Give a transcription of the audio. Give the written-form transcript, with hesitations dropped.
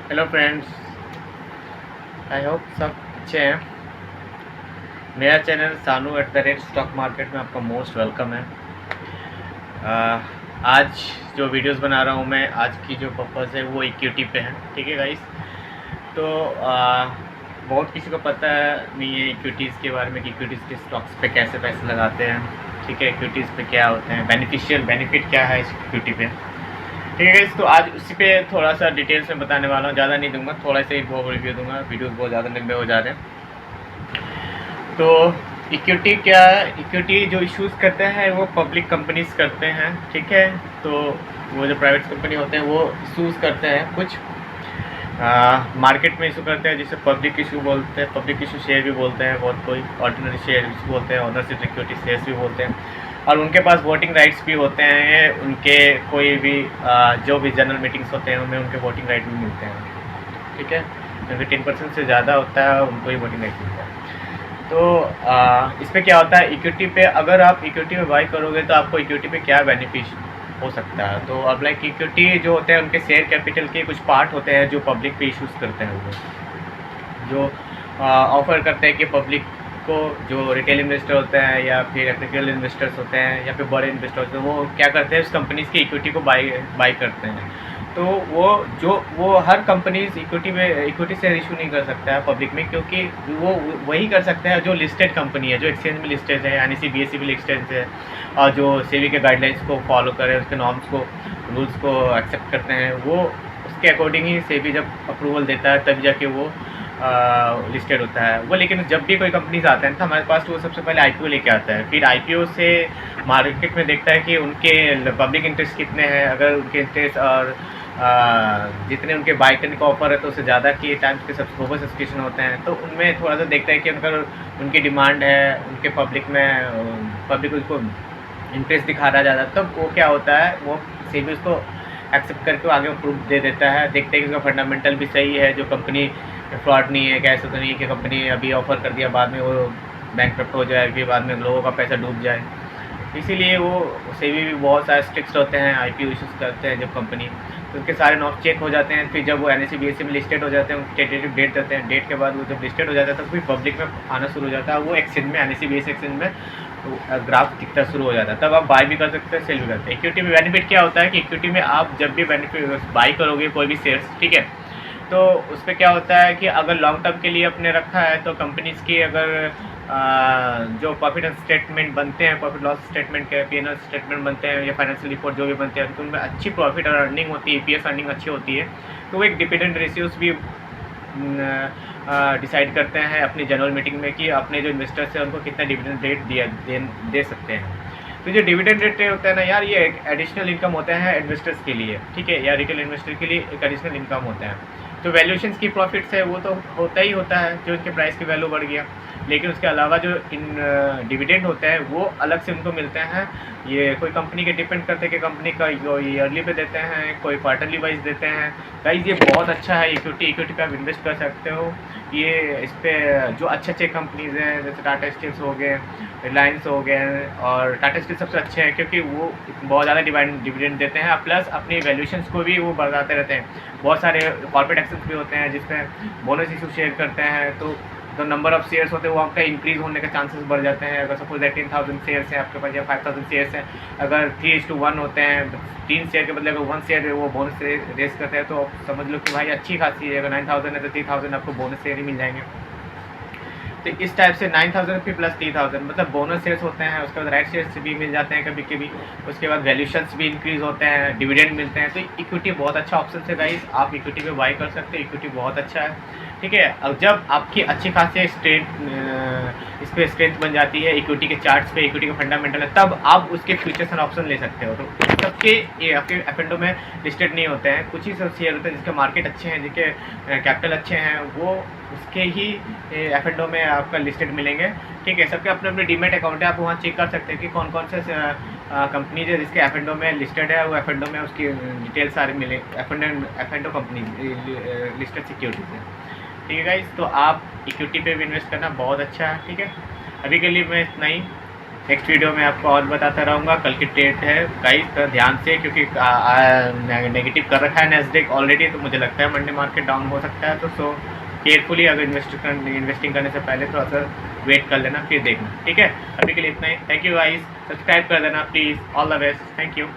Hello friends, I hope सब अच्छे हैं। मेरा चैनल सानू @स्टॉक मार्केट में आपका मोस्ट वेलकम है। आज जो वीडियोस बना रहा हूँ मैं, आज की जो पर्पज़ है वो इक्विटी पे है। ठीक है गाइस, तो बहुत किसी को पता नहीं है इक्विटीज़ के बारे में कि इक्विटीज़ के स्टॉक्स पे कैसे पैसे लगाते हैं। ठीक है, इक्विटीज़ पे क्या होते हैं, बेनिफिट क्या है इस इक्विटी पे। ठीक है गाइस, तो आज उसी पे थोड़ा सा डिटेल्स में बताने वाला हूँ, ज़्यादा नहीं दूंगा, थोड़ा सा ही वो रिव्यू दूंगा। वीडियोस बहुत ज़्यादा लंबे हो जा रहे हैं। तो इक्विटी क्या है? इक्विटी जो इश्यूज़ करते हैं वो पब्लिक कंपनीज करते हैं। ठीक है, तो वो जो प्राइवेट कंपनी होते हैं वो इशूज़ करते हैं कुछ मार्केट में इशू करते हैं, जिसे पब्लिक इशू बोलते हैं। पब्लिक इशू शेयर भी बोलते हैं, बहुत कोई ऑर्डिनरी शेयर भी बोलते हैं, ओनरशिप सिक्योरिटी शेयर्स भी बोलते हैं। और उनके पास वोटिंग राइट्स भी होते हैं। उनके कोई भी जो भी जनरल मीटिंग्स होते हैं उनमें उनके वोटिंग राइट भी मिलते हैं। ठीक है, क्योंकि 10% से ज़्यादा होता है उनको ही वोटिंग राइट मिलता है। तो इस पर क्या होता है, इक्विटी पे अगर आप इक्विटी में बाई करोगे तो आपको इक्विटी पे क्या बेनिफिट हो सकता है। तो अब लाइक इक्विटी जो होते हैं उनके शेयर कैपिटल के कुछ पार्ट होते हैं जो पब्लिक पे इश्यूज़ करते हैं। वो जो ऑफ़र करते हैं कि पब्लिक को, जो रिटेल इन्वेस्टर होते हैं या फिर एथिकल इन्वेस्टर्स होते हैं या फिर बड़े इन्वेस्टर होते हैं, वो क्या करते हैं, उस कंपनीज़ की इक्विटी को बाई करते हैं। तो वो हर कंपनीज इक्विटी शेयर इशू नहीं कर सकता है पब्लिक में, क्योंकि वो वही कर सकता है जो लिस्टेड कंपनी है, जो एक्सचेंज में लिस्टेड है, यानी सी BSE भी एक्सचेंज है, और जो सेबी के गाइडलाइंस को फॉलो करे, उसके नॉर्म्स को, रूल्स को एक्सेप्ट करते हैं। वो उसके अकॉर्डिंग ही सेबी जब अप्रूवल देता है तब जाके वो लिस्टेड होता है वो। लेकिन जब भी कोई कंपनीज आते हैं तो हमारे पास वो सबसे पहले IPO लेके आता है, फिर IPO से मार्केट में देखता है कि उनके पब्लिक इंटरेस्ट कितने हैं। अगर उनके इंटरेस्ट और जितने उनके बाई करने का ऑफर है तो उससे ज़्यादा के टाइम्स के सब ओवर सब्सक्रिप्शन होते हैं, तो उनमें थोड़ा सा देखता है कि अगर उनकी डिमांड है, उनके पब्लिक उसको इंटरेस्ट दिखा रहा है ज़्यादा, तब वो क्या होता है, वो सेबी उसको एक्सेप्ट करके आगे प्रूफ दे देता है। देखते हैं कि उसका फंडामेंटल भी सही है, जो कंपनी फ्रॉड नहीं है, क्या ऐसा तो नहीं है कि कंपनी अभी ऑफ़र कर दिया बाद में वो बैंकक्रप्ट हो जाए, फिर बाद में लोगों का पैसा डूब जाए। इसीलिए वो सेबी भी बहुत सारे स्ट्रिक्ट होते हैं, IPO इशूज़ करते हैं जब कंपनी, तो उनके सारे नॉर्म्स चेक हो जाते हैं। फिर जब वो NSE BSE में लिस्टेड हो जाते हैं, उनकी टेंटेटिव डेट देते हैं, डेट के बाद वो जब लिस्टेड हो जाता है तो फिर पब्लिक में आना शुरू हो जाता है। वो एक्सचेंज में, NSE BSE एक्सचेंज में ग्राफ दिखना शुरू हो जाता है, तब आप बाई भी कर सकते हैं, सेल भी कर सकते हैं। इक्विटी में बेनिफिट क्या होता है कि इक्विटी में आप जब भी बेनिफिट बाई करोगे कोई भी शेयर्स, ठीक है, तो उस पर क्या होता है कि अगर लॉन्ग टर्म के लिए अपने रखा है तो कंपनीज़ की अगर जो प्रॉफिट एंड स्टेटमेंट बनते हैं, प्रॉफिट लॉस स्टेटमेंट के P&L स्टेटमेंट बनते हैं या फाइनेंशियल रिपोर्ट जो भी बनते हैं, तो उनमें अच्छी प्रॉफिट और अर्निंग होती है, EPS अर्निंग अच्छी होती है, तो वो एक डिविडेंड रेशियोज भी डिसाइड करते हैं अपनी जनरल मीटिंग में कि अपने जो इन्वेस्टर्स हैं उनको कितना डिविडेंड रेट दे सकते हैं। तो जो डिविडेंड रेट होता है ना यार, ये एक एडिशनल इनकम होता है इन्वेस्टर्स के लिए, ठीक है, या रिटेल इन्वेस्टर के लिए एक एडिशनल इनकम होता है। जो वैल्यूएशंस की प्रॉफिट्स है वो तो होता ही होता है, जो इनके प्राइस की वैल्यू बढ़ गया, लेकिन उसके अलावा जो डिविडेंड होता है वो अलग से उनको मिलते हैं। ये कोई कंपनी के डिपेंड करते हैं कि कंपनी का ईयरली पे देते हैं, कोई क्वार्टरली वाइज देते हैं। गाइस ये बहुत अच्छा है, इक्विटी पे आप इन्वेस्ट कर सकते हो। ये इस पर जो अच्छे कंपनीज़ हैं जैसे टाटा स्टील्स हो गए, रिलायंस हो गए, और टाटा स्टील सबसे अच्छे हैं क्योंकि वो बहुत ज़्यादा डिविडेंड देते हैं, प्लस अपनी वैल्यूएशंस को भी वो बढ़ाते रहते हैं। बहुत सारे कॉर्पोरेट एक्शंस भी होते हैं जिसमें बोनस इशू शेयर करते हैं, तो जो नंबर ऑफ शेयर्स होते हैं वो आपका इंक्रीज होने के चांसेस बढ़ जाते हैं। अगर सपोज 18,000 शेयर्स हैं आपके पास या 5,000 शेयर्स हैं, अगर 3:1 होते हैं, 3 शेयर के बदले अगर 1 शेयर वो बोनस रेस करते हैं, तो समझ लो कि भाई अच्छी खासी है। अगर 9,000 है तो 3,000 आपको बोनस शेयर ही मिल जाएंगे। तो इस टाइप से 9,000 फिर प्लस 3,000 मतलब बोनस शेयर्स होते हैं। उसके बाद राइट शेयर्स भी मिल जाते हैं कभी कभी, उसके बाद वैल्यूशंस भी इंक्रीज होते हैं, डिविडेंड मिलते हैं। तो इक्विटी बहुत अच्छा ऑप्शन है गाइस, आप इक्विटी पे बाई कर सकते हैं, इक्विटी बहुत अच्छा है। ठीक है, अब जब आपकी अच्छी खासी इस पर स्ट्रेंथ बन जाती है इक्विटी के चार्ट्स पे, इक्विटी का फंडामेंटल है, तब आप उसके फ्यूचर्स एंड ऑप्शन ले सकते हो। तो सबके ये आपके एफएनडो में लिस्टेड नहीं होते हैं, कुछ ही सब शेयर होते हैं जिसके मार्केट अच्छे हैं, जिनके कैपिटल अच्छे हैं, वो उसके ही एफएनडो में आपका लिस्टेड मिलेंगे। ठीक है, सबके अपने अपने डीमेट अकाउंट है, आप वहाँ चेक कर सकते हैं कि कौन कौन से कंपनीज है जिसके एफएनडो में लिस्टेड है, वो एफएनडो में उसकी डिटेल सारे मिले, एफएनडो कंपनी लिस्टेड सिक्योरिटीज है। ठीक है गाइस, तो आप इक्विटी पे भी इन्वेस्ट करना बहुत अच्छा है। ठीक है, अभी के लिए मैं इतना ही, नेक्स्ट वीडियो में आपको और बताता रहूँगा। कल की डेट है गाइस, ध्यान से, क्योंकि नेगेटिव कर रखा है नैस्डैक ऑलरेडी, तो मुझे लगता है मंडे मार्केट डाउन हो सकता है। तो सो केयरफुली अगर इन्वेस्टिंग करने से पहले थोड़ा सा वेट कर लेना, फिर देखना, ठीक है। अभी के लिए इतना ही। थैंक यू गाइस, सब्सक्राइब कर देना please. All the best, thank you.